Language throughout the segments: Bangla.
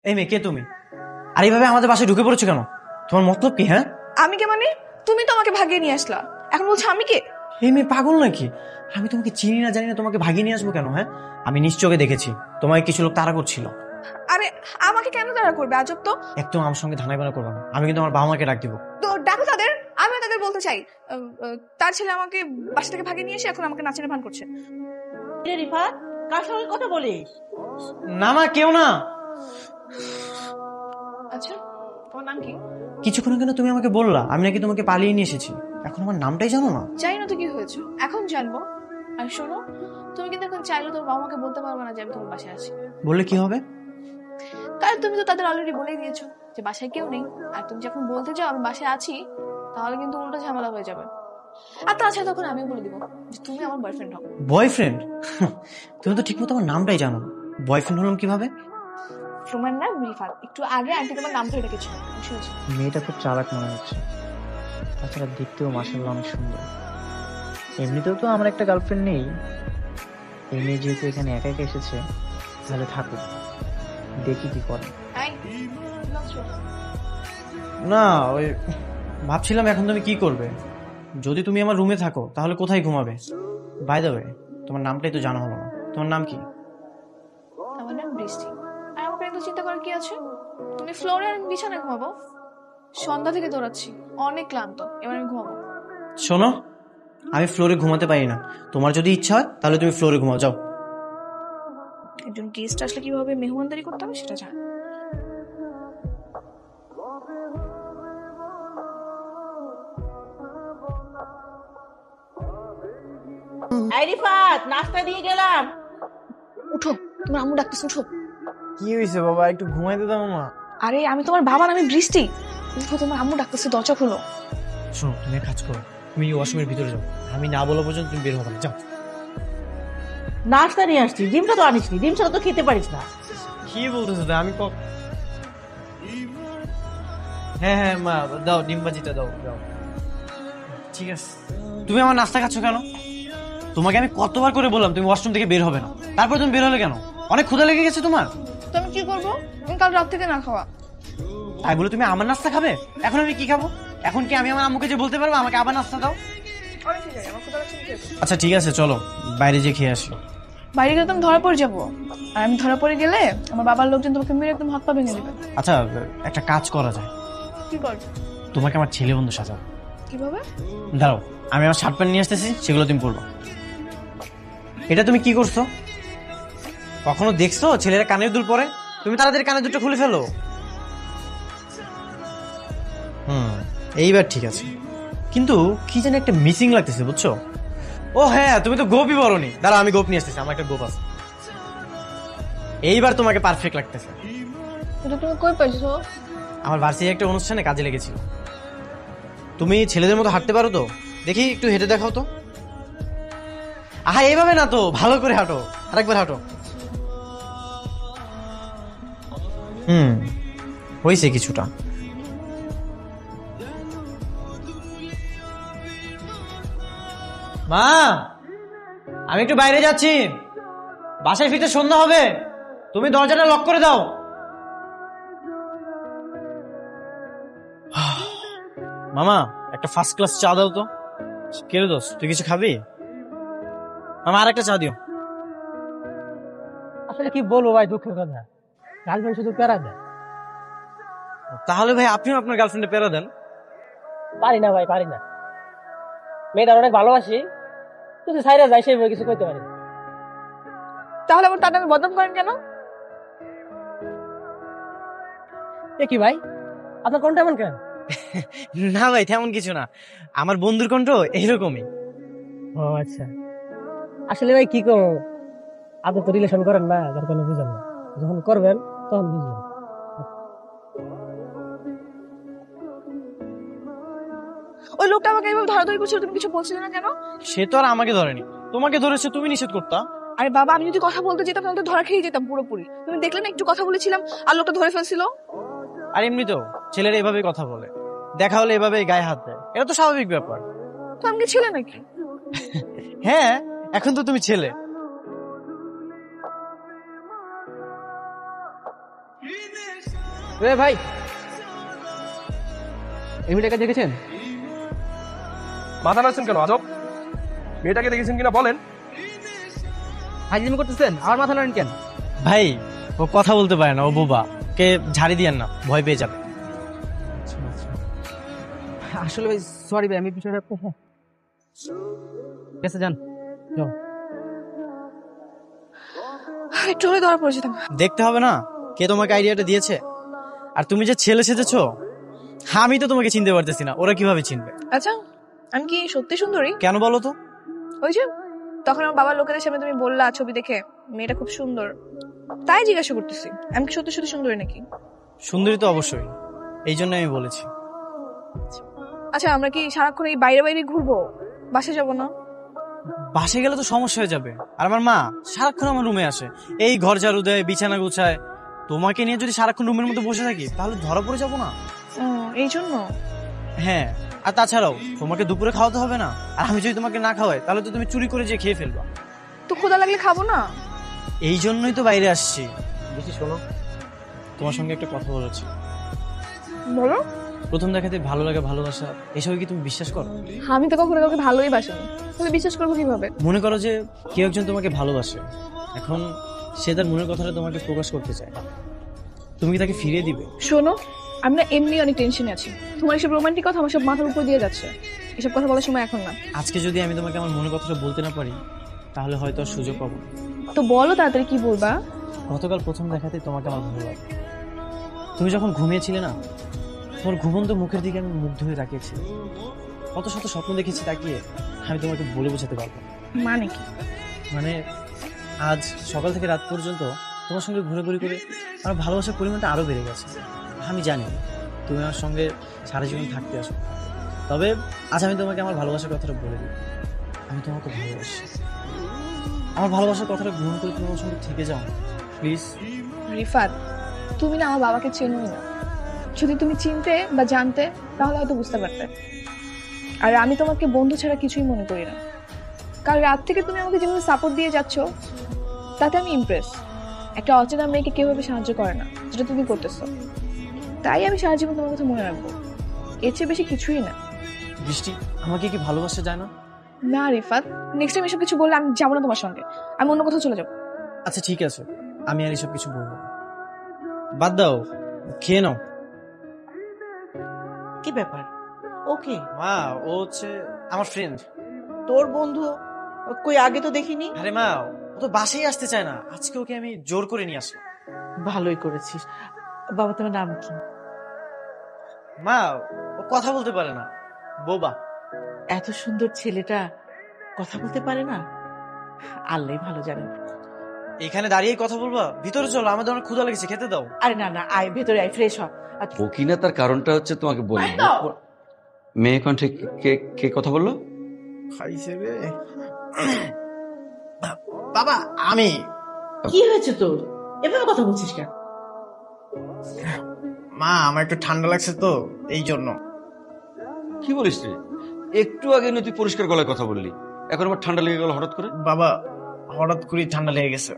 এই মেয়ে, কে তুমি? আর এইভাবে আমাদের বাসায় ঢুকে পড়েছো কেন? তোমার মতলব কি? হ্যাঁ, আমি কে মানে? তুমি তো আমাকে ভাগিয়ে নিয়ে আসলা, এখন বলছো আমি কে? এই মেয়ে পাগল নাকি? আমি তোমাকে চিনি না, জানি না, তোমাকে ভাগিয়ে নিয়ে আসবো কেন? হ্যাঁ, আমি নিশ্চয়ই দেখেছি তোমায় কিছু লোক তাড়া করছিল। আরে আমাকে কেন তারা করবে? আজব তো। একদম আমার সঙ্গে ধানাই বানা করবো না, আমি কিন্তু আমার বাবা মাকে ডাক দিব। তো ডাকো তাদের, আমিও তাদের বলতে চাই তার ছেলে আমাকে বাসা থেকে ভাগিয়ে নিয়ে এসে এখন আমাকে নাচের ভান করছে। রিফাত, কার সঙ্গে কথা বলিস? না মা, কেউ না। আচ্ছা, তোমার নাম কি? কিছুক্ষণ কেন তুমি আমাকে বললা আমি নাকি তোমাকে পালিয়ে নিয়ে এসেছি, এখন আমার নামটাই জানো না? জানি না তো কি হয়েছে, এখন জানবো। আর শোনো, তুমি কিন্তু এখন চাইলে তোর বাবা মাকে বলতে পারবে না যে আমি তোমার বাসায় আছি। বললে কি হবে? কারণ তুমি তো তাদের অলরেডি বলেই দিয়েছো যে বাসায় কেউ নেই। আর তুমি যখন বলতে যাও আমি বাসায় আছি, তাহলে কিন্তু উল্টো ঝামেলা হয়ে যাবে। আর তাছাড়া তখন আমি বলে দিব যে তুমি আমার বয়ফ্রেন্ড হও। বয়ফ্রেন্ড? তুমি তো ঠিকমতো আমার নামটাই জানো না, বয়ফ্রেন্ড হলাম কিভাবে? তোমার নাম রিফাত, একটু আগে আন্টি তোমার নাম ধরে রেখেছিল, শুনেছি। মেয়েটা খুব চালাক মনে হচ্ছে, তাছাড়া দেখতেও মাশাআল্লাহ অনেক সুন্দর। এমনিতেও তো আমার একটা গার্লফ্রেন্ড নেই, এই মেয়ে যেহেতু এখানে একা একা এসেছে, তাহলে থাকুক, দেখি কি করে। না, ওই ভাবছিলাম এখন তুমি কি করবে। যদি তুমি আমার রুমে থাকো তাহলে কোথায় ঘুমাবে? বাই দ্য ওয়ে, তোমার নামটাই তো জানা হলো না, তোমার নাম কি? আমার নাম বৃষ্টি। আর আমাকে একটু চিন্তা করার কি আছে? তুমি ফ্লোরে আর আমি বিছানায় ঘুমাবো। সন্ধ্যা থেকে দৌড়াচ্ছি, অনেক ক্লান্ত, এবার আমি ঘুমাবো। শোনো, আমি ফ্লোরে ঘুমাতে পারি না, তোমার যদি ইচ্ছা হয় তাহলে তুমি ফ্লোরে ঘুমাও, যাও। একজন গেস্ট আসলে কিভাবে মেহমানদারি করতে হবে সেটা জান। এই রিফাত, নাস্তা দিয়ে গেলাম। উঠো, তোমার আম্মু ডাকতেছে, উঠো। কি হয়েছে বাবা, একটু ঘুমাইতে দাও না। আরে আমি তোমার বাবা না, আমি বৃষ্টি। উঠো, তোমার আম্মু ডাকতেছে, দরজা খুলো। শোনো, তুমি এক কাজ করো, তুমি ওয়াশরুমের ভিতরে যাও, আমি না বলা পর্যন্ত তুমি বের হবে না, যাও। নাস্তা নিয়ে আসছি, ডিমটা তো আনিসনি, ডিম ছাড়া তো খেতে পারিস না। কি বলতেছো? আমি হ্যাঁ হ্যাঁ মা, দাও ডিম ভাজিটা দাও, দাও। ঠিক আছে, তুমি আমার নাস্তা খাচ্ছ কেন? তোমাকে আমি কতবার করে বললাম তুমি ওয়াশরুম থেকে বের হবে না, তারপর তুমি বের হলে কেন? অনেক ক্ষুধা লেগে গেছে তোমার? তো আমি কি করবো? আমি কাল রাত থেকে না খাওয়া। তাই বলে তুমি আমার নাস্তা খাবে? এখন আমি কি খাবো? এখন কি আমি আমার আম্মুকে যে বলতে পারবো আমাকে আবার নাস্তা দাও? অনেক ঠিক আছে, আমার ক্ষুধা লাগছে, আমি খেয়ে ফেলবো। আচ্ছা ঠিক আছে, চলো বাইরে যে খেয়ে আসি। বাইরে গেলে তো আমি ধরা পড়ে যাবো, আর আমি ধরা পড়ে গেলে আমার বাবার লোকজন তোমাকে মেরে একদম হাত পা ভেঙে দেবে। আচ্ছা, একটা কাজ করা যায়, কি করবে? তোমাকে আমার ছেলে বন্ধু সাজাও। কিভাবে? দাঁড়াও, আমি আমার শার্ট প্যান্ট নিয়ে আসতেছি, সেগুলো তুমি পরবো। এটা তুমি কি করছো? কখনো দেখছো ছেলেরা কানের দুল পরে? তুমি তাদের কানের দুলটা খুলে ফেলো। এইবার ঠিক আছে, কিন্তু কি যেন একটা মিসিং লাগতেছে, বুঝছো? ও হ্যাঁ, তুমি তো গোপই বলনি। দাঁড়াও, আমি গোপ নিয়ে আসতেছি, আমার একটা গোপ আছে। এইবার তোমাকে পারফেক্ট লাগতেছে। এটা তুমি কই পাইছো? আমার ভার্সিটি একটা অনুষ্ঠানে কাজে লেগেছিল। তুমি ছেলেদের মতো হাঁটতে পারো তো? দেখি একটু হেঁটে দেখাও তো। আহা, এইভাবে না তো, ভালো করে হাঁটো, আরেকবার হাঁটো। হয়েছে কিছুটা। মা, আমি একটু বাইরে যাচ্ছি, বাসায় ফিরতে সন্ধ্যা হবে, তুমি দরজাটা লক করে দাও। মামা, একটা ফার্স্ট ক্লাস চা দাও তো। কে রে দোস্ত, তুই কিছু খাবি? মামা আর একটা চা দিও। আসলে কি বলবো ভাই, দুঃখের কথা, গার্লফ্রেন্ড শুধু প্যারা দেয়। তাহলে ভাই আপনিও আপনার গার্লফ্রেন্ডে পেরা দেন। পারি না ভাই, পারি না। মেয়েটার অনেক ভালোবাসি, যদি সাইরা যাই সেই কিছু করতে পারি না। তাহলে আবার তার নামে বদনাম করেন কেন? এ কি ভাই, আপনার কোনটা এমন কেন? না ভাই, তেমন কিছু না, আমার বন্ধুর কণ্ঠ এইরকমই। ও আচ্ছা, আসলে ভাই কি করবো, আপনি তো রিলেশন করেন না, যার কারণে বুঝেন না, যখন করবেন তখন বুঝবেন। ওই লোকটা আমাকে এইভাবে ধরাধরি করছিল, তুমি কিছু বলছিলে না কেন? সে তো আর আমাকে ধরেনি, তোমাকে ধরেছে, তুমি নিষেধ করতা। আরে বাবা, আমি যদি কথা বলতে যেতাম তাহলে তো ধরা খেয়ে যেতাম পুরোপুরি। তুমি দেখলে না, একটু কথা বলেছিলাম আর লোকটা ধরে ফেলছিল। আর এমনিতেও ছেলেরা এভাবে কথা বলে, দেখা হলে এভাবে গায়ে হাত দেয়, এটা তো স্বাভাবিক ব্যাপার। তো আমি কি ছেলে নাকি? হ্যাঁ, এখন তো তুমি ছেলে। এ ভাই, এই মেয়েটাকে দেখেছেন? মাথা নাড়ছেন কেন আজব? মেয়েটাকে দেখেছেন কিনা বলেন। হাজিমি করতেছেন, আমার মাথা নাড়েন কেন? ভাই ও কথা বলতে পারে না, ও বোবা, কে ঝাড়ি দিয়েন না, ভয় পেয়ে যাবে। আসলে ভাই সরি ভাই, আমি বিষয়টা ঠিক আছে যান। একটু হলে ধরা পড়েছে। দেখতে হবে না কে তোমাকে আইডিয়াটা দিয়েছে? আর তুমি যে ছেলে সেজেছো, আমি তো তোমাকে চিনতে পারতেছি না, ওরা কিভাবে চিনবে? আচ্ছা, আমি কি সত্যি সুন্দরী? কেন বলো তো? ওই যে তখন আমার বাবার লোকেদের সামনে তুমি বললা ছবি দেখে মেয়েটা খুব সুন্দর, তাই জিজ্ঞাসা করতেছি আমি কি সত্যি সত্যি সুন্দরী নাকি। সুন্দরী তো অবশ্যই, এই জন্য আমি বলেছি। আচ্ছা, আমরা কি সারাক্ষণ এই বাইরে বাইরে ঘুরবো, বাসে যাবো না? বাসে গেলে তো সমস্যা হয়ে যাবে। আর আমার মা সারাক্ষণ আমার রুমে আসে, এই ঘর ঝাড়ু দেয়, বিছানা গুছায়। তোমাকে নিয়ে যদি সারাক্ষণ রুমের মধ্যে বসে থাকি তাহলে ধরা পড়ে যাবো না? এই জন্য। হ্যাঁ, আর তাছাড়াও তোমাকে দুপুরে খাওয়াতে হবে না, আর আমি যদি তোমাকে না খাওয়াই তাহলে তো তুমি চুরি করে যে খেয়ে ফেলবা। তো ক্ষুধা লাগলে খাবো না? এই জন্যই তো বাইরে আসছি। বেশি শোনো, তোমার সঙ্গে একটা কথা বলেছি। বলো। প্রথম দেখাতে ভালো লাগে, ভালোবাসা, এসব কি তুমি বিশ্বাস করো? আমি তো কখনো কাউকে ভালোই বাসিনি, তুমি বিশ্বাস করবো কিভাবে? মনে করো যে কেউ একজন তোমাকে ভালোবাসে, এখন সে তার মনের কথাটা তোমাকে প্রকাশ করতে চায়, তুমি কি তাকে ফিরিয়ে দিবে? শোনো, আমি না এমনি অনেক টেনশনে আছি, তোমার এসব রোমান্টিক কথা আমার সব মাথার উপর দিয়ে যাচ্ছে, এসব কথা বলার সময় এখন না। আজকে যদি আমি তোমাকে আমার মনের কথাটা বলতে না পারি তাহলে হয়তো আর সুযোগ পাবো না। তো বলো তাড়াতাড়ি, কি বলবা? গতকাল প্রথম দেখাতে তোমাকে আমার ভালো লাগে। তুমি যখন ঘুমিয়েছিলে না, তোমার ঘুমন্ত মুখের দিকে আমি মুগ্ধ হয়ে তাকিয়েছি। কত শত স্বপ্ন দেখেছি তাকিয়ে, আমি তোমাকে বলে বোঝাতে পারবো না। মানে কি? মানে আজ সকাল থেকে রাত পর্যন্ত তোমার সঙ্গে ঘুরে করে আমার ভালোবাসার পরিমাণটা আরো বেড়ে গেছে। আমি জানি তুমি আমার সঙ্গে সারা জীবন থাকতে আসো, তবে আজ আমি তোমাকে আমার ভালোবাসার কথাটা বলে দিই। আমি তোমাকে ভালোবাসি। আমার ভালোবাসার কথাটা গ্রহণ করে তুমি আমার সঙ্গে থেকে যাও প্লিজ। রিফাত, তুমি না আমার বাবাকে চেনোই না, যদি তুমি চিনতে বা জানতে তাহলে হয়তো বুঝতে পারতে। আর আমি তোমাকে বন্ধু ছাড়া কিছুই মনে করি না। কাল রাত থেকে তুমি আমাকে যেভাবে সাপোর্ট দিয়ে যাচ্ছ তাতে আমি ইমপ্রেস। একটা অচেনা মেয়েকে কেউভাবে সাহায্য করে না, যেটা তুমি করতেছো। তাই আমি সারা জীবন তোমার কথা মনে রাখবো, এর চেয়ে বেশি কিছুই না। বৃষ্টি, আমাকে কি ভালোবাসা যায় না? না রিফাত, নেক্সট টাইম এসব কিছু বললে আমি যাবো না তোমার সঙ্গে, আমি অন্য কোথাও চলে যাবো। আচ্ছা ঠিক আছে, আমি আর এসব কিছু বলবো না। বাদ দাও, খেয়ে নাও। কি ব্যাপার? ওকে, মা, ও হচ্ছে আমার ফ্রেন্ড। তোর বন্ধু? কই আগে তো দেখিনি। আরে মা, ও তো বাসায় আসতে চায় না, আজকে ওকে আমি জোর করে নিয়ে আসলাম। ভালোই করেছিস। বাবা, তোমার নাম কি? মা, ও কথা বলতে পারে না, বোবা। এত সুন্দর ছেলেটা কথা বলতে পারে না? আল্লাহ ভালো জানে। এখানে দাঁড়িয়ে কথা বলবা? ভিতরে চলো, আমাদের অনেক ক্ষুধা লেগেছে, খেতে দাও। আরে না না, আয় ভেতরে আয়, ফ্রেশ হ। ও কিনা তার কারণটা হচ্ছে তোমাকে বলি। মেয়ে কণ্ঠে কে কে কথা বললো? খাইছে রে বাবা। আমি কি হয়েছে তোর? এভাবে কথা বলছিস কেন? মা, আমার একটু ঠান্ডা লাগছে তো এই জন্য। কি বলিস রে? একটু আগে না তুই পরিষ্কার গলায় কথা বললি, এখন আবার ঠান্ডা লেগে গেল হঠাৎ করে? বাবা, হঠাৎ করে ঠান্ডা লেগে গেছে।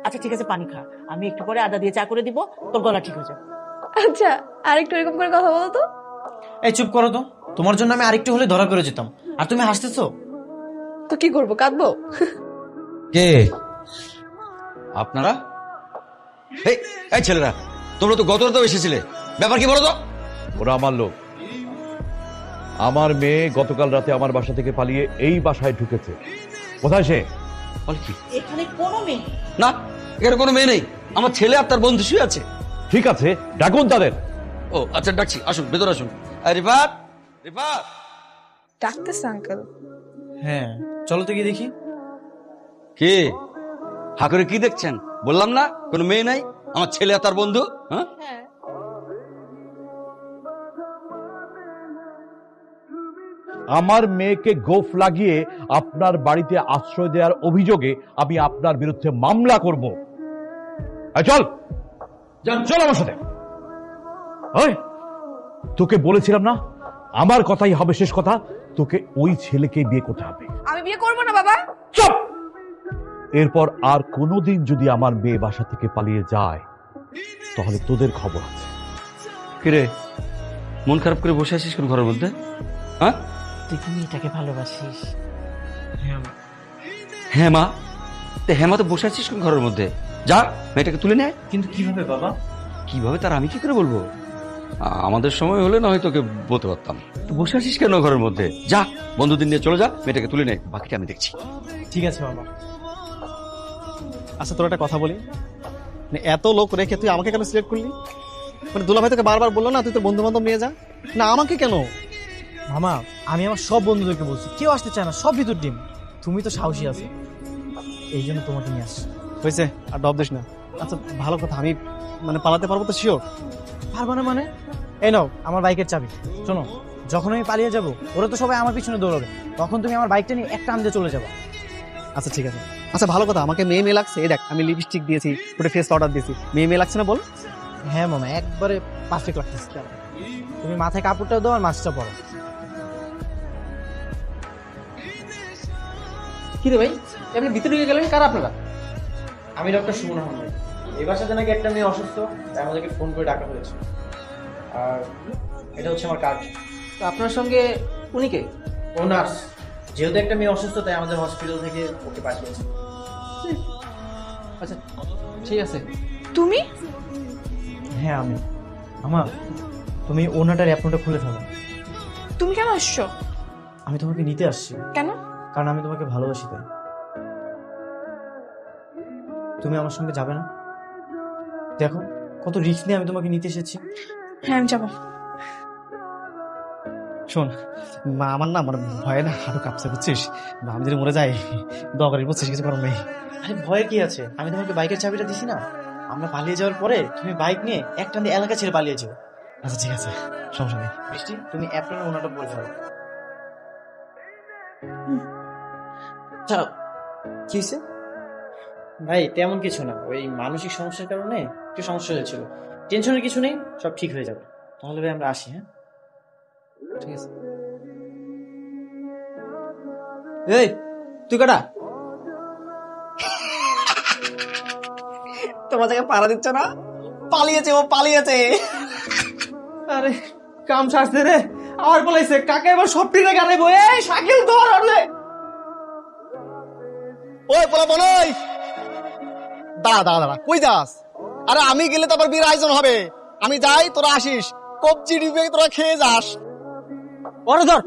আচ্ছা ঠিক আছে, পানি খা, আমি একটু পরে আদা দিয়ে চা করে দিব, তোর গলা ঠিক হয়ে যাবে। আচ্ছা, আরেকটু এরকম করে কথা বলো তো। এই চুপ করো তো, তোমার জন্য আমি আরেকটু হলে ধরা করে যেতাম, আর তুমি হাসতেছো। তো কি করবো, কাঁদবো? কে আপনারা? এই ছেলেরা, তোমরা তো গত রাতেও এসেছিলে, ব্যাপার কি বলো তো? ওরা আমার লোক। আমার মেয়ে গতকাল রাতে আমার বাসা থেকে পালিয়ে এই বাসায় ঢুকেছে। কোথায় সে? বল কি? এখানে কোনো মেয়ে না, এখানে কোনো মেয়ে নেই, আমার ছেলে আর তার বন্ধু শুয়ে আছে। ঠিক আছে, ডাকুন তাদের। ও আচ্ছা, ডাকছি, আসুন ভেতরে আসুন। রিফাত, রিফাত। ডাকতেছে আঙ্কেল? হ্যাঁ, চলো তো গিয়ে দেখি। কে হা করে কি দেখছেন? বললাম না কোনো মেয়ে নাই, আমার ছেলে আর তার বন্ধু। হ্যাঁ, হ্যাঁ। আমার মেয়েকে গোফ লাগিয়ে আপনার বাড়িতে আশ্রয় দেওয়ার অভিযোগে আমি আপনার বিরুদ্ধে মামলা করব। চল চল আমার সাথে। ওই, তোকে বলেছিলাম না আমার কথাই হবে শেষ কথা, তোকে ওই ছেলেকে বিয়ে করতে হবে। আমি বিয়ে করবো না বাবা। চুপ! এরপর আর কোনোদিন যদি আমার মেয়ে বাসা থেকে পালিয়ে যায় তাহলে তোদের খবর আছে। কিরে মন খারাপ করে বসে আছিস কোন ঘরের মধ্যে? হ্যাঁ তুই কি মেয়েটাকে ভালোবাসিস? হ্যাঁ মা, হ্যাঁ মা তো বসে আছিস কোন ঘরের মধ্যে? যা মেয়েটাকে তুলে নেয়। কিন্তু কিভাবে বাবা? কিভাবে তার আমি কি করে বলবো? আমাদের সময় হলে না হয় তোকে বলতে পারতাম। তুই বসে আছিস কেন ঘরের মধ্যে? যা বন্ধুদের নিয়ে চলে যা, মেয়েটাকে তুলে নে, বাকিটা আমি দেখছি। ঠিক আছে বাবা। আচ্ছা তোর একটা কথা বলি, মানে এত লোক রেখে তুই আমাকে কেন সিলেক্ট করলি? মানে দুলাভাই তোকে বারবার বললো না তুই তোর বন্ধু বান্ধব নিয়ে যা, না আমাকে কেন? মামা আমি আমার সব বন্ধুদেরকে বলছি, কেউ আসতে চায় না, সব ভিতর টিম। তুমি তো সাহসী আছো, এই জন্য তোমাকে নিয়ে আসছি। হয়েছে, আর ডব দিস না। আচ্ছা ভালো কথা, আমি মানে পালাতে পারবো তো শিওর? পারবা না মানে? এই নাও আমার বাইকের চাবি। শোনো, যখন আমি পালিয়ে যাব ওরা তো সবাই আমার পিছনে দৌড়াবে, তখন তুমি আমার বাইকটা নিয়ে একটা আমদে চলে যাবো। আচ্ছা ঠিক আছে। আচ্ছা ভালো কথা, আমাকে মেয়ে মেয়ে লাগছে। এই দেখ আমি লিপস্টিক দিয়েছি, ওটা ফেস পাউডার দিয়েছি, মেয়ে মেয়ে লাগছে না বল? হ্যাঁ মামা, একবারে পারফেক্ট লাগতেছে। তুমি মাথায় কাপড়টাও দাও আর মাছটা পরো। কি রে ভাই, আপনি ভিতরে ঢুকে গেলেন? কারা আপনারা? আমি ডক্টর সুমন আহমেদ। এই বাসাতে নাকি একটা মেয়ে অসুস্থ, তাই আমাদেরকে ফোন করে ডাকা হয়েছে। আর এটা হচ্ছে আমার কার্ড। তো আপনার সঙ্গে উনি কে? ও নার্স। যেহেতু একটা মেয়ে অসুস্থ তাই আমাদের হসপিটাল থেকে ওকে পাঠিয়েছে। আচ্ছা ঠিক আছে। তুমি? হ্যাঁ আমি। আমা, তুমি ওনাটার অ্যাপটা খুলে ফেলো। তুমি কেন আসছো? আমি তোমাকে নিতে আসছি, কেন? কারণ আমি তোমাকে ভালোবাসি তাই। তুমি আমার সঙ্গে যাবে না? দেখো কত রিস্ক নিয়ে আমি তোমাকে নিতে এসেছি। হ্যাঁ আমি যাবো। শোন মা, আমার না মানে ভয়ে না হাঁটু কাঁপছে বুঝছিস, মা আমি যদি মরে যাই দরকারি বুঝছিস, কিছু করার নেই। আরে ভয়ের কি আছে? আমি তোমাকে বাইকের চাবিটা দিছি না? আমরা পালিয়ে যাওয়ার পরে তুমি বাইক নিয়ে একটা এলাকা ছেড়ে পালিয়ে যাও। আচ্ছা ঠিক আছে, সমস্যা নেই। বৃষ্টি, তুমি অ্যাপটা ওনাটা বলে ফেলো। চলো। কি হয়েছে? ভাই তেমন কিছু না, ওই মানসিক সমস্যার কারণে একটু সমস্যা হয়েছিল। টেনশনের কিছু নেই, সব ঠিক হয়ে যাবে। তাহলে ভাই আমরা আসি। হ্যাঁ ঠিক আছে। এই তুই কাটা তোমার জায়গায় পাড়া দিচ্ছ না? পালিয়েছে, ও পালিয়েছে। আরে কাম ছাড়ছে রে, আবার বলেছে কাকে এবার সব টিরে গাড়াইবো। এই শাকিল ধর আরে, ওই পোলা বলই, দাঁড়া দাঁড়া দাঁড়া, কই যাস? আরে আমি গেলে তো আবার বিয়ের আয়োজন হবে, আমি যাই তোরা আসিস, কবজি ডিবে তোরা খেয়ে যাস। ওরে ধর।